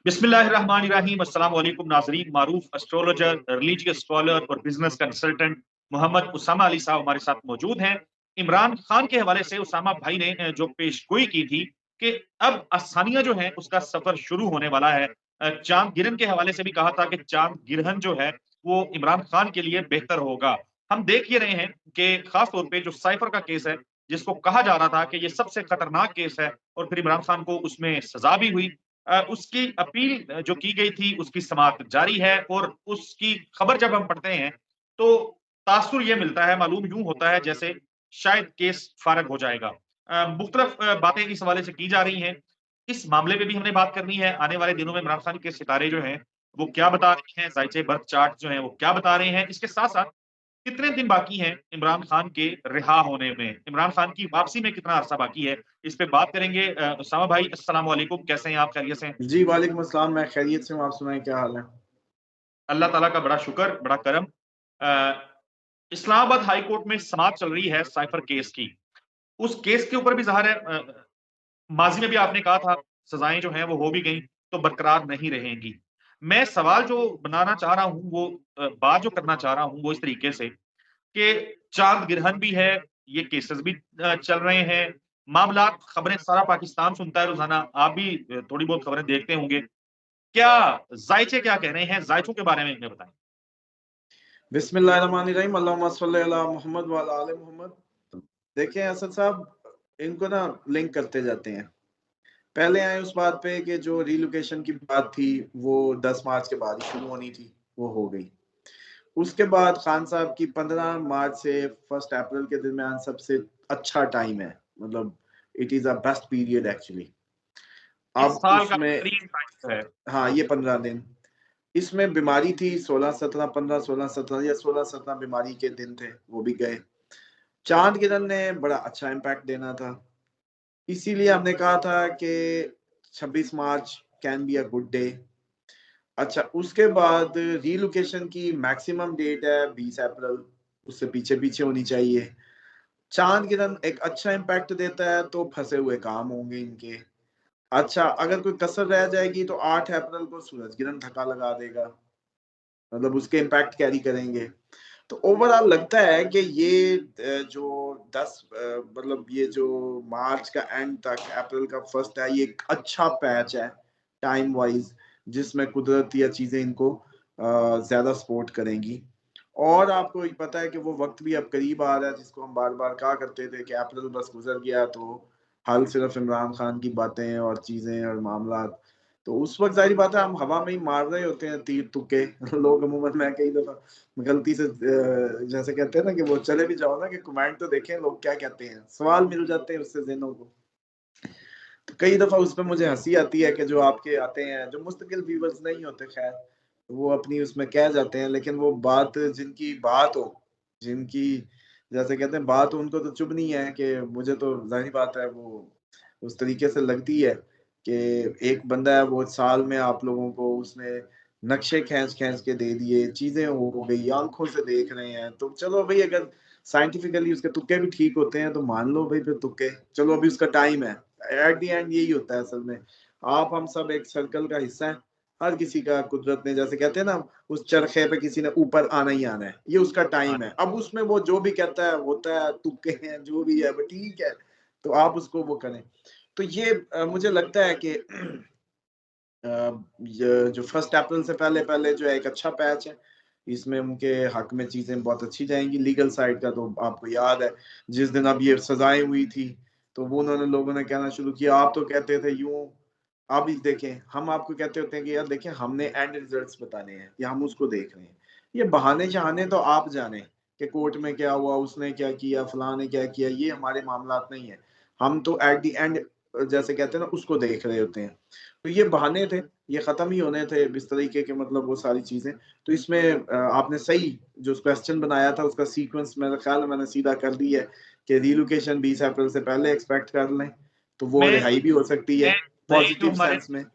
बिस्मिल्लाहिर्रहमानिर्रहीम। अस्सलाम वालेकुम नाज़रीन। मारूफ एस्ट्रोलॉजर, रिलीजियस स्कॉलर और बिजनेस कंसल्टेंट मोहम्मद उसामा अली साहब हमारे साथ मौजूद हैं। इमरान खान के हवाले से उसामा भाई ने जो पेशगोई की थी कि अब आसानियां जो हैं उसका सफर शुरू होने वाला है। चांद गिरहन के हवाले से भी कहा था कि चांद गिरहन जो है वो इमरान खान के लिए बेहतर होगा। हम देख ये रहे हैं कि खास तौर पे जो साइफर का केस है, जिसको कहा जा रहा था कि ये सबसे खतरनाक केस है, और फिर इमरान खान को उसमें सजा भी हुई। उसकी अपील जो की गई थी उसकी समाअत जारी है, और उसकी खबर जब हम पढ़ते हैं तो तासुर ये मिलता है, मालूम यूं होता है जैसे शायद केस फारग हो जाएगा। मुख्तलिफ बातें इस हवाले से की जा रही हैं। इस मामले पे भी हमने बात करनी है। आने वाले दिनों में इमरान खान के सितारे जो हैं वो क्या बता रहे हैं, जायचे बर्थ चार्ट जो हैं वो क्या बता रहे हैं। इसके साथ साथ कितने दिन बाकी हैं इमरान खान के रिहा होने में, इमरान खान की वापसी में कितना अरसा बाकी है, इस पे बात करेंगे। उसामा भाई, अस्सलाम वालेकुम, कैसे हैं आप, खैरियत से हैं? जी, वालेकुम अस्सलाम। मैं खैरियत से हूँ, आप सुनाएँ क्या हाल है? अल्लाह ताला का बड़ा शुक्र, बड़ा करम। इस्लामाबाद हाई कोर्ट में समाअत चल रही है साइफर केस की। उस केस के ऊपर भी ज़ाहिर है माज़ी में भी आपने कहा था सज़ाएँ जो हैं वो हो भी गई तो बरकरार नहीं रहेंगी। मैं सवाल जो बनाना चाह रहा हूँ वो बात जो करना चाह रहा हूँ वो इस तरीके से कि चाँद गिरहन भी है, ये केसेस भी चल रहे हैं, मामलात, खबरें सारा पाकिस्तान सुनता है रोज़ाना, आप भी थोड़ी बहुत खबरें देखते होंगे। क्या ज़ायचे क्या कह रहे हैं? ज़ायचों के बारे में हमें बताएँ। बिस्मिल्लाहिर्रहमानिर्रहीम, अल्लाहुम्मा सल्लि अला मुहम्मद व अला आले मोहम्मद। देखिए असद साहब, इनको ना लिंक करते जाते हैं। पहले आए उस बात पे कि जो रिलोकेशन की बात थी, वो 10 मार्च के बाद ही शुरू होनी थी, वो हो गई। उसके बाद खान साहब की 15 मार्च से 1 अप्रैल के दरमियान सबसे अच्छा टाइम है। मतलब it is a best period actually. इस अब साल का उसमें बेहतरीन टाइम है। हाँ, ये 15 दिन। इसमें बीमारी थी 16-17, 15-16-17 या 16-17 बीमारी के दिन थे, वो भी गए। चाँद गिरहन ने बड़ा अच्छा इम्पैक्ट देना था। इसीलिए हमने कहा था कि 26 March can be a good day. अच्छा, उसके बाद रिलोकेशन की मैक्सिमम डेट है 20 अप्रैल, उससे पीछे-पीछे होनी चाहिए। चाँद गिरहन एक अच्छा इम्पैक्ट देता है तो फँसे हुए काम होंगे इनके। अच्छा, अगर कोई कसर रह जाएगी तो 8 अप्रैल को सूरज ग्रहण धक्का लगा देगा, मतलब उसके इम्पैक्ट कैरी करेंगे। तो ओवरऑल लगता है कि ये जो 10 मतलब ये जो मार्च का एंड तक अप्रैल का फर्स्ट है, ये एक अच्छा पैच है टाइम वाइज़, जिसमें कुदरत या चीज़ें इनको ज़्यादा सपोर्ट करेंगी। और आपको ये पता है कि वो वक़्त भी अब करीब आ रहा है जिसको हम बार-बार कहा करते थे कि अप्रैल बस गुज़र गया तो हल सिर्फ़ इमरान खान की बातें और चीज़ें और मामलात। तो उस वक़्त ज़ाहिर बात है हम हवा में ही मार रहे होते हैं तीर-तुक्के। लोग अमूमन, मैं कई दफ़ा गलती से जैसे कहते हैं ना कि वो चले भी जाओ ना कि कमेंट तो देखें लोग क्या कहते हैं, सवाल मिल जाते हैं उससे ज़हनों को। तो कई दफ़ा उसपे मुझे हँसी आती है कि जो आपके आते हैं, जो मुस्तकिल व्यूअर्स नहीं होते ख़ैर, वो अपनी उसमें कह जाते हैं, लेकिन वो बात जिनकी बात हो, जिनकी जैसे कहते हैं बात हो, उनको तो चुभनी है कि मुझे तो ज़ाहिर बात है वो उस तरीके से लगती है कि एक बंदा है वो साल में आप लोगों को उसने नक्शे खींच-खींच के दे दिए, चीज़ें हो गई, आँखों से देख रहे हैं, तो चलो भई अगर साइंटिफिकली उसके तुक्के भी ठीक होते हैं तो मान लो भई फिर तुक्के, चलो अभी उसका टाइम है। एट द एंड यही होता है असल में। आप हम सब एक सर्कल का हिस्सा हैं। हर किसी का कुदरत ने जैसे कहते हैं ना उस चरखे पे किसी ने ऊपर आना ही आना है। ये उसका हाँ, टाइम है। अब उसमें वो जो भी कहता है होता है, तुक्के हैं, जो भी है वो ठीक है। तो आप उसको वो करें। तो ये मुझे लगता है कि अ, य जो 1 अप्रैल से पहले-पहले जो है एक अच्छा पैच है। इसमें उनके हक में चीज़ें बहुत अच्छी जाएँगी। लीगल साइड का तो आपको याद है, जिस दिन अब ये सज़ाएँ हुई थी, तो वो उन्होंने लोगों ने कहना शुरू किया, आप तो कहते थे यूँ, अब ये देखें, हम आपको कहते होते हैं कि यार देखें हमने एंड रिज़ल्ट्स बताने हैं या हम उसको देख रहे हैं। ये बहाने-शहाने तो आप जानें कि कोर्ट में क्या हुआ, उसने क्या किया, फलाँ ने क्या किया, ये हमारे मामलात नहीं है। हम तो एट द एंड जैसे कहते हैं ना उसको देख रहे होते हैं। तो ये बहाने थे, ये ख़त्म ही होने थे इस तरीके के, मतलब वो सारी चीज़ें। तो इसमें आपने सही जो क्वेश्चन बनाया था उसका सीक्वेंस मेरा ख़्याल है मैंने सीधा कर दी है कि रिलोकेशन 20 अप्रैल से पहले एक्सपेक्ट कर लें, तो वो मैं रिहाई भी हो सकती है मैं नए जो पॉज़िटिव हमारे सेंस में।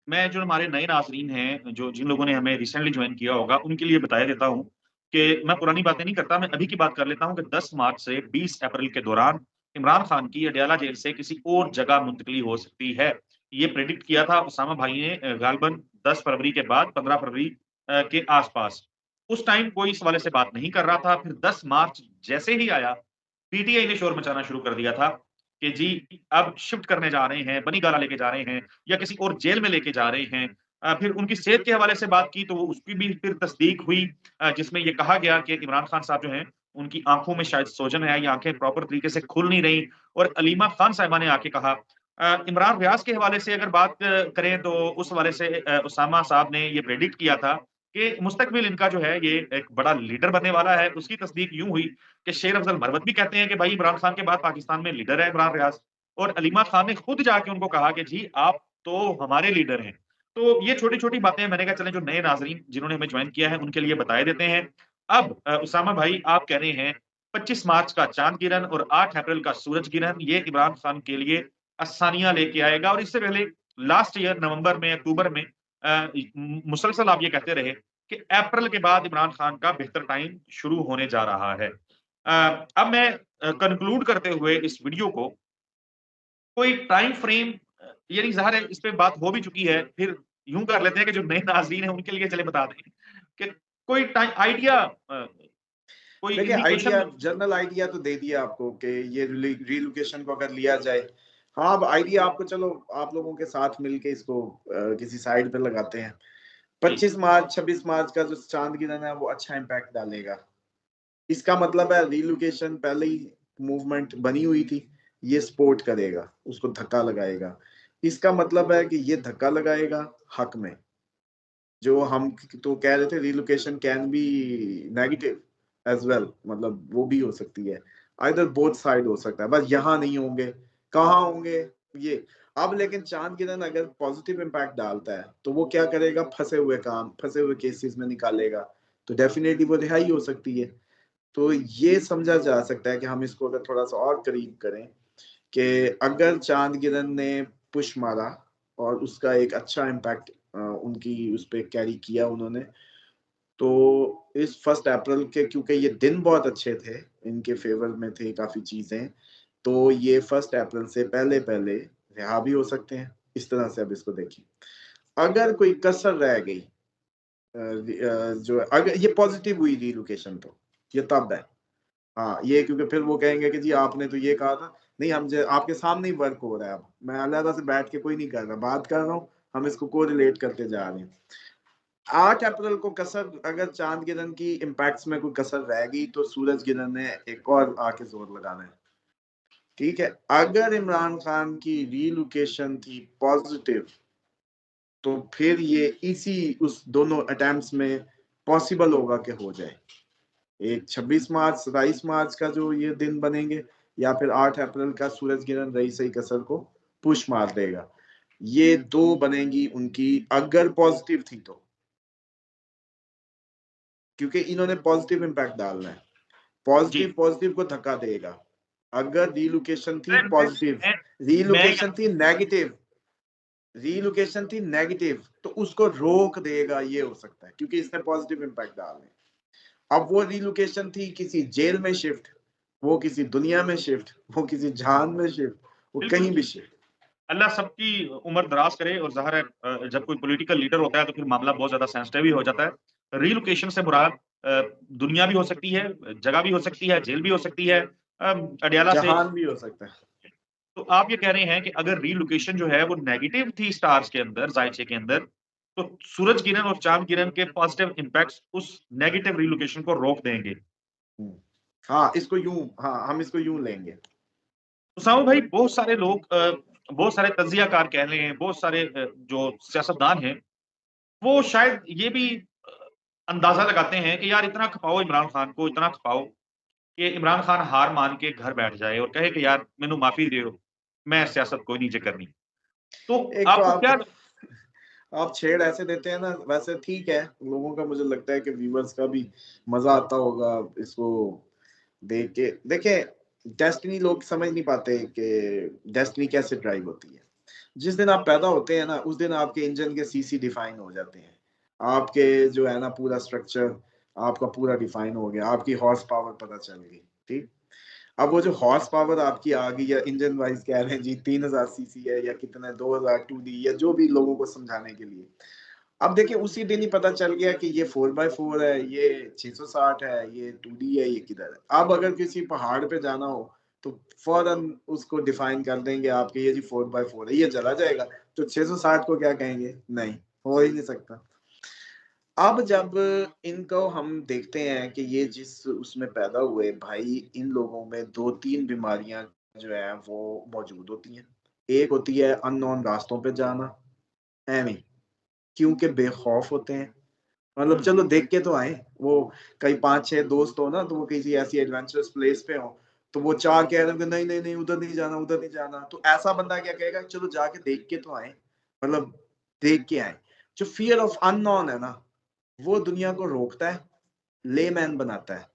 मैं जो हमारे नए नाज़रीन हैं, जो जिन लोगों ने हमें रिसेंटली जॉइन किया होगा, उनके लिए बता देता हूँ कि मैं पुरानी बातें नहीं करता, मैं अभी की बात कर लेता हूँ कि 10 मार्च से 20 अप्रैल के दौरान इमरान खान की अडयाला जेल से किसी और जगह मुंतकिली हो सकती है। ये प्रेडिक्ट किया था उसामा भाई ने गालबन 10 फरवरी के बाद 15 फरवरी के आसपास। उस टाइम कोई इस हवाले से बात नहीं कर रहा था। फिर 10 मार्च जैसे ही आया, पीटीआई ने शोर मचाना शुरू कर दिया था कि जी अब शिफ्ट करने जा रहे हैं, बनीगाला लेके जा रहे हैं या किसी और जेल में लेके जा रहे हैं। फिर उनकी सेहत के हवाले से बात की तो वो उसकी भी फिर तस्दीक हुई, जिसमें ये कहा गया कि इमरान खान साहब जो हैं, उनकी आँखों में शायद सोजन है या आँखें प्रॉपर तरीके से खुल नहीं रही। और अलीमा खान साहिबा ने आके कहा, इमरान रियाज के हवाले से अगर बात करें तो उस हवाले से उसामा साहब ने ये प्रेडिक्ट किया था कि मुस्तकबिल इनका जो है ये एक बड़ा लीडर बनने वाला है। उसकी तस्दीक यूँ हुई कि शेर अफजल मरवत भी कहते हैं कि भाई इमरान खान के बाद पाकिस्तान में लीडर है इमरान रियाज। और अलीमा खान ने खुद जाके उनको कहा कि जी आप तो हमारे लीडर हैं। तो ये छोटी-छोटी बातें मैंने कहा चलें जो नए नाज़रीन जिन्होंने हमें जॉइन किया है उनके लिए बताए देते हैं। अब उसामा भाई आप कह रहे हैं 25 मार्च का चाँद गिरहन और 8 अप्रैल का सूरज गिरहन ये इमरान खान के लिए आसानियाँ लेके आएगा। और इससे पहले लास्ट ईयर नवंबर में, अक्टूबर में मुसलसल आप ये कहते रहे कि अप्रैल के बाद इमरान खान का बेहतर टाइम शुरू होने जा रहा है। अब मैं कंक्लूड करते हुए इस वीडियो को कोई टाइम फ्रेम यानी ज़ाहिर है इस पे बात हो भी चुकी है, फिर यूँ कर लेते हैं कि जो नए नाज़रीन हैं उनके लिए चले बता दें कि कोई टाइम आइडिया कोई देखिए इंडिकेशन। आइडिया, जनरल आइडिया तो दे दिया आपको कि ये रिलोकेशन को अगर लिया जाए। हाँ, अब आइडिया आपको, चलो आप लोगों के साथ मिलके इसको किसी साइड पे लगाते हैं। जी, 25 मार्च 26 मार्च का जो चांद गिरहन है वो अच्छा इम्पैक्ट डालेगा। इसका मतलब है रिलोकेशन पहले ही मूवमेंट बनी हुई थी, ये सपोर्ट करेगा, उसको धक्का लगाएगा। इसका मतलब है कि ये धक्का लगाएगा हक में। जो हम तो कह रहे थे relocation can be negative as well, मतलब वो भी हो सकती है। आइदर बोथ साइड हो सकता है, बस यहाँ नहीं होंगे, कहाँ होंगे ये। अब लेकिन चांद गिरहन अगर पॉजिटिव इम्पैक्ट डालता है तो वो क्या करेगा, फंसे हुए काम, फंसे हुए केसेस में निकालेगा, तो डेफिनेटली वो रिहाई हो सकती है। तो ये समझा जा सकता है कि हम इसको अगर थोड़ा सा और करीब करें कि अगर चांद गिरहन ने पुश मारा और उसका एक अच्छा इम्पैक्ट उनकी उस पर कैरी किया उन्होंने, तो इस 1 अप्रैल के, क्योंकि ये दिन बहुत अच्छे थे, इनके फेवर में थे काफी चीजें, तो ये 1 अप्रैल से पहले पहले रिहा भी हो सकते हैं। इस तरह से अब इसको देखिए, अगर कोई कसर रह गई, जो अगर ये पॉजिटिव हुई रिलोकेशन तो ये तब है। हाँ, ये क्योंकि फिर वो कहेंगे कि जी आपने तो ये कहा था। नहीं, हम जो आपके सामने ही वर्क हो रहा है, अब मैं अलग से बैठ के कोई नहीं कर रहा, बात कर रहा हूँ, हम इसको कोरिलेट करते जा रहे हैं। 8 अप्रैल को कसर, अगर चांद गिरहन की इम्पैक्ट्स में कोई कसर रह गई तो सूरज गिरहन ने एक और आके जोर लगाना है। ठीक है, अगर इमरान खान की रीलोकेशन थी पॉजिटिव तो फिर ये इसी उस दोनों अटेम्प्ट्स में पॉसिबल होगा कि हो जाए। एक 26 मार्च 27 मार्च का जो ये दिन बनेंगे, या फिर 8 अप्रैल का सूरज गिरहन रही सही कसर को पुश मार देगा। ये दो बनेंगी उनकी अगर पॉजिटिव थी तो, क्योंकि इन्होंने पॉजिटिव इम्पैक्ट डालना है। जी। पॉजिटिव पॉजिटिव को धक्का देगा। अगर रीलोकेशन थी पॉजिटिव, मैं मैं रीलोकेशन थी नेगेटिव, रीलोकेशन थी नेगेटिव, तो उसको रोक देगा, ये हो सकता है, क्योंकि इसने पॉजिटिव इम्पैक्ट डालने। अब वो रिलोकेशन थी किसी जेल में शिफ्ट, वो किसी दुनिया में शिफ्ट, वो किसी जहान में शिफ्ट, वो बिल्कुल, कहीं भी शिफ्ट। अल्लाह सबकी उम्र दराज़ करे। और ज़ाहिर है जब कोई पॉलिटिकल लीडर होता है तो फिर मामला बहुत ज़्यादा सेंसिटिव ही हो जाता है। रिलोकेशन से मुराद दुनिया भी हो सकती है, जगह भी हो सकती है, जेल भी हो सकती है। अडयाला से जहान भी हो सकता है। तो आप ये कह रहे हैं कि अगर रिलोकेशन जो है वो नेगेटिव थी स्टार्स के अंदर, ज़ायचे के अंदर, तो सूरज किरण और चाँद किरण के पॉजिटिव इम्पैक्ट्स उस नेगेटिव रिलोकेशन को रोक देंगे। हम्म। हाँ, इसको यूं, हाँ हम इसको यूं लेंगे। उसामा भाई बहुत सारे लोग बहुत सारे तज्ज़ियाकार कह लें, बहुत सारे जो सियासतदान हैं, वो शायद ये भी अंदाज़ा लगाते हैं कि यार इतना खपाओ इमरान खान को, इतना खपाओ कि इमरान खान हार मान के घर बैठ जाए और कहे कि यार मैनू माफ़ी दियो, मैं सियासत कोई नहीं जे करनी। तो एक तो आपको क्या आप छेड़ ऐसे देते हैं ना, वैसे ठीक है, लोगों का मुझे लगता है कि व्यूवर्स का भी मजा आता होगा इसको देख के। देखें, डेस्टिनी लोग समझ नहीं पाते कि डेस्टिनी कैसे ड्राइव होती है। जिस दिन आप पैदा होते हैं ना, उस दिन आपके इंजन के सीसी डिफाइन हो जाते हैं। आपके जो है ना पूरा स्ट्रक्चर आपका पूरा डिफाइन हो गया, आपकी हॉर्स पावर पता चल गई। ठीक, अब वो जो हॉर्स पावर आपकी आ गई या इंजन वाइज कह रहे हैं जी 3000 सीसी है या कितना 2000 2D या जो भी लोगों को समझाने के लिए, अब देखिए उसी दिन ही पता चल गया कि ये 4x4 है, ये 660 है, ये 2D है, ये किधर है। अब अगर किसी पहाड़ पे जाना हो तो फौरन उसको डिफाइन कर देंगे आपके, ये जी 4x4 है, ये चला जाएगा। तो 660 को क्या कहेंगे? नहीं, हो ही नहीं सकता। अब जब इनको हम देखते हैं कि ये जिस उसमें पैदा हुए भाई, इन लोगों में 2-3 बीमारियां जो है वो मौजूद होती हैं। एक होती है अननोन रास्तों पे जाना, एवं क्योंकि बेखौफ होते हैं। मतलब चलो देख के तो आए, वो कई 5-6 दोस्त हो ना, तो वो किसी ऐसी एडवेंचरस प्लेस पे हो, तो वो चार कह रहे हो कि नहीं नहीं नहीं उधर नहीं जाना, उधर नहीं जाना, तो ऐसा बंदा क्या कहेगा, चलो जाके देख के तो आए, मतलब देख के आए। जो फियर ऑफ अननोन है ना, वो दुनिया को रोकता है, लेमैन बनाता है।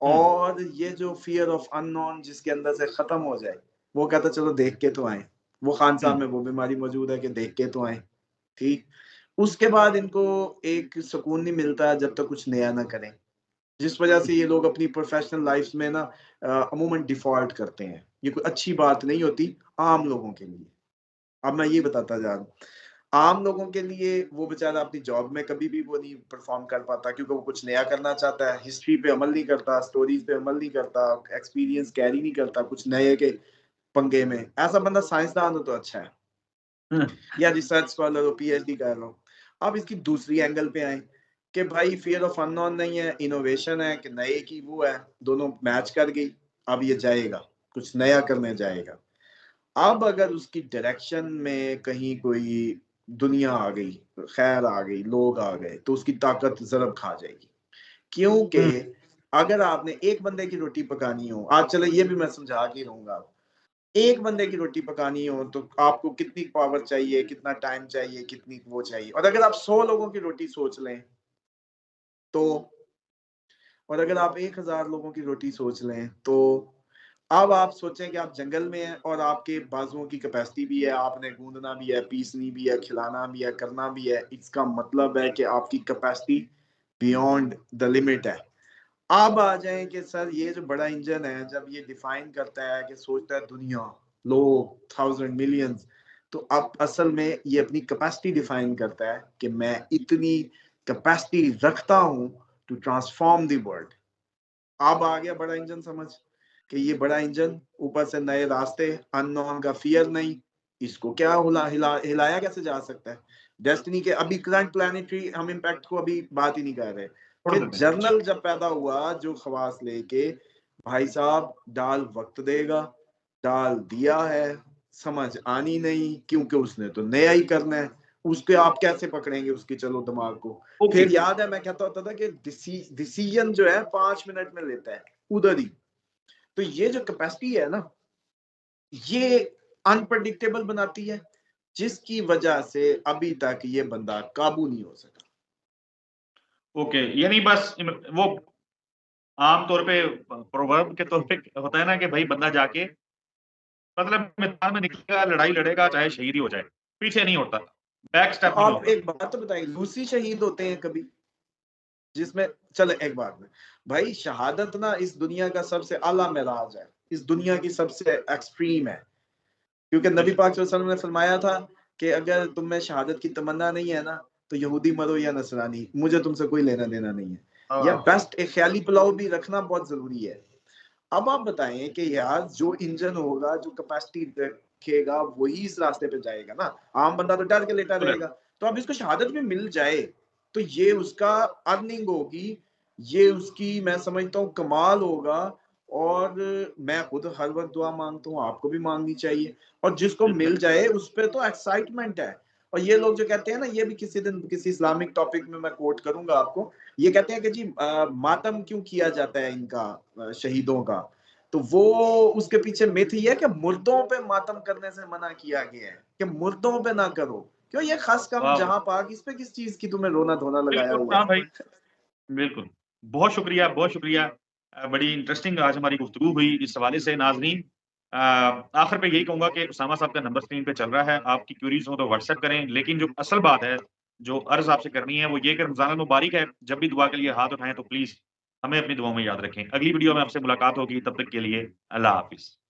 और ये जो फियर ऑफ अननोन जिसके अंदर से खत्म हो जाए, वो कहता चलो देख के तो आए। वो खान साहब में वो बीमारी मौजूद है कि देख के तो आए, ठीक। उसके बाद इनको एक सुकून नहीं मिलता जब तक कुछ नया ना करें, जिस वजह से ये लोग अपनी प्रोफेशनल लाइफ में ना अमूमन डिफॉल्ट करते हैं। ये कोई अच्छी बात नहीं होती आम लोगों के लिए। अब मैं ये बताता जा रहा हूँ, आम लोगों के लिए वो बेचारा अपनी जॉब में कभी भी वो नहीं परफॉर्म कर पाता, क्योंकि वो कुछ नया करना चाहता है, हिस्ट्री पे अमल नहीं करता, स्टोरीज पे अमल नहीं करता, एक्सपीरियंस कैरी नहीं करता कुछ नए के पंगे में। ऐसा बंदा साइंसदान हो तो अच्छा है, या रिसर्च स्कॉलर हो, पीएचडी कर लो। अब इसकी दूसरी एंगल पे आए कि भाई फियर ऑफ अननोन नहीं है, इनोवेशन है कि नए की वो है, दोनों मैच कर गई। अब ये जाएगा, कुछ नया करने जाएगा। अब अगर उसकी डायरेक्शन में कहीं कोई दुनिया आ गई, खैर आ गई, लोग आ गए, तो उसकी ताकत जरब खा जाएगी। क्योंकि अगर आपने एक बंदे की रोटी पकानी हो, आज चलो ये भी मैं समझा के रहूंगा, एक बंदे की रोटी पकानी हो तो आपको कितनी पावर चाहिए, कितना टाइम चाहिए, कितनी वो चाहिए। और अगर आप 100 लोगों की रोटी सोच लें तो, और अगर आप 1000 लोगों की रोटी सोच लें तो, अब आप सोचें कि आप जंगल में हैं और आपके बाजुओं की कैपेसिटी भी है, आपने गूंदना भी है, पीसनी भी है, खिलाना भी है, करना भी है। इसका मतलब है कि आपकी कैपेसिटी बियॉन्ड द लिमिट है। अब आ जाए कि सर ये जो बड़ा इंजन है, जब ये डिफाइन करता है कि सोचता है दुनिया, लोग, 1000 मिलियंस, तो अब असल में ये अपनी कैपेसिटी डिफाइन करता है कि मैं इतनी कैपेसिटी रखता हूं टू ट्रांसफॉर्म द वर्ल्ड। अब आ गया बड़ा इंजन समझ, कि ये बड़ा इंजन, ऊपर से नए रास्ते, अननोन का फियर नहीं, इसको क्या हिलाया कैसे जा सकता है। डेस्टिनी के अभी करंट प्लानिटरी हम इम्पैक्ट को अभी बात ही नहीं कर रहे, छोड़ कि देते हैं। जर्नल जब पैदा हुआ जो खवास लेके, भाई साहब डाल वक्त देगा, डाल दिया है, समझ आनी नहीं, क्योंकि उसने तो नया ही करना है। उसके आप कैसे पकड़ेंगे उसकी चलो दिमाग को। ओके, फिर याद है मैं कहता होता था कि डिसीजन जो है 5 मिनट में लेता है उधर ही। तो ये जो कैपेसिटी है ना, ये अनप्रडिक्टेबल बनाती है, जिसकी वजह से अभी तक ये बंदा काबू नहीं हो सका। ओके, यानी बस वो आम तौर पे प्रोवर्ब के तौर पे होता है ना कि भाई बंदा जाके मतलब मैदान में निकलेगा, लड़ाई लड़ेगा, चाहे शहीद ही हो जाए, पीछे नहीं होता, बैक तो स्टेप नहीं आप होता। एक बात तो बताइए, लूसी शहीद होते हैं कभी? जिसमें चले एक बात में, भाई शहादत ना इस दुनिया का सबसे आला मेराज है, इस दुनिया की सबसे एक्सट्रीम है। क्योंकि नबी पाक सल्लल्लाहु अलैहि वसल्लम ने फरमाया था कि अगर तुम में शहादत की तमन्ना नहीं है ना, तो यहूदी मरो या नसरानी, मुझे तुमसे कोई लेना देना नहीं है। या बेस्ट एक ख्याली पुलाव भी रखना बहुत जरूरी है। अब आप बताएं कि यार जो इंजन होगा, जो कैपेसिटी रखेगा, वही इस रास्ते पे जाएगा ना। आम बंदा तो डर के लेटा रहेगा। तो अब इसको शहादत भी मिल जाए तो ये उसका अर्निंग होगी, ये उसकी मैं समझता हूँ कमाल होगा। और मैं खुद हर वक्त दुआ मांगता हूँ, आपको भी मांगनी चाहिए। और जिसको मिल जाए उस पर तो एक्साइटमेंट है। और ये लोग जो कहते हैं ना, ये भी किसी दिन किसी इस्लामिक टॉपिक में मैं कोट करूंगा आपको, ये कहते हैं कि जी मातम क्यों किया जाता है इनका, शहीदों का। तो वो उसके पीछे मिथ ही है कि मुर्दों पे मातम करने से मना किया गया है, कि मुर्दों पे ना करो। क्यों ये खास काम वाह, जहां पाक, इस पे किस चीज की तुम्हें रोना धोना लगाया बिल्कुल, हुआ हाँ है? भाई, बिल्कुल। बहुत शुक्रिया, बहुत शुक्रिया। बड़ी इंटरेस्टिंग आज हमारी गुफ्तगू हुई इस हवाले से। नाज़रीन, आखिर पे यही कहूँगा कि उसामा साहब का नंबर स्क्रीन पे चल रहा है, आपकी क्वेरीज़ हो तो व्हाट्सएप करें। लेकिन जो असल बात है, जो अर्ज़ आपसे करनी है वो ये कि रमज़ान मुबारक है, जब भी दुआ के लिए हाथ उठाएँ तो प्लीज़ हमें अपनी दुआओं में याद रखें। अगली वीडियो में आपसे मुलाकात होगी, तब तक के लिए अल्लाह हाफ़िज़।